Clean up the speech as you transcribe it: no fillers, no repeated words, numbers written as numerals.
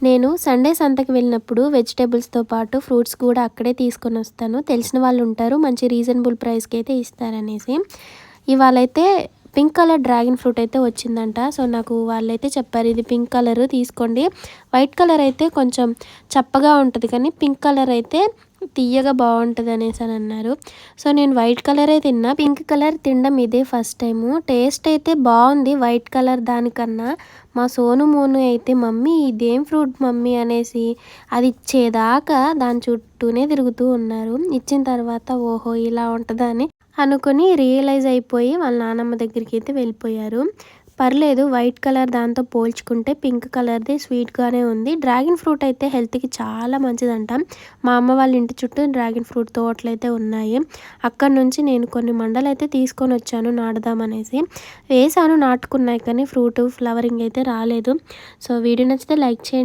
నేను సండే సంతకి వెళ్ళినప్పుడు వెజిటేబుల్స్‌తో పాటు ఫ్రూట్స్ కూడా అక్కడే తీసుకొనొస్తాను. తెలిసిన వాళ్ళుంటారు. మంచి రీజనబుల్ ప్రైస్‌కైతే ఇస్తారనేసి. ఇవాళైతే పింక్ కలర్ డ్రాగన్ ఫ్రూట్ అయితే వచ్చిందంట. సో, నాకు వాళ్ళైతే చెప్పారు, ఇది పింక్ కలరు తీసుకోండి. వైట్ కలర్ అయితే కొంచెం చప్పగా ఉంటది కానీ, పింక్ కలర్ అయితే తియ్యగా బావుంటదనేసనన్నారు. సో, నేను వైట్ కలరే తిన్నా. పింక్ కలర్ తినడం ఇదే ఫస్ట్ టైము. టేస్ట్ అయితే బావుంది వైట్ కలర్ దానికన్నా. మా సోను, మోను అయితే మమ్మీ ఇదేం ఫ్రూట్ మమ్మీ అనేసి అది ఇచ్చేదాకా దాని చుట్టూనే తిరుగుతూ ఉన్నారు. ఇచ్చిన తర్వాత ఓహో! ఇలా ఉంటదా అని అనుకుని రియలైజ్ అయిపోయి వాళ్ళ నానమ్మ దగ్గరికైతే వెళ్ళిపోయారు. పర్లేదు వైట్ కలర్ దాంతో పోల్చుకుంటే పింక్ కలర్‌ది స్వీట్‌గానే ఉంది. డ్రాగన్ ఫ్రూట్ అయితే హెల్త్‌కి చాలా మంచిదంట. మా అమ్మ వాళ్ళ ఇంటి చుట్టూ డ్రాగన్ ఫ్రూట్ తోటలైతే ఉన్నాయి. అక్కడి నుంచి నేను కొన్ని మండలైతే తీసుకొనొచ్చాను నాటుదామనేసి. వేసాను నాటుకున్నాయి కానీ ఫ్రూటు, ఫ్లవరింగ్ అయితే రాలేదు. సో, వీడియో నచ్చితే లైక్ చేయండి.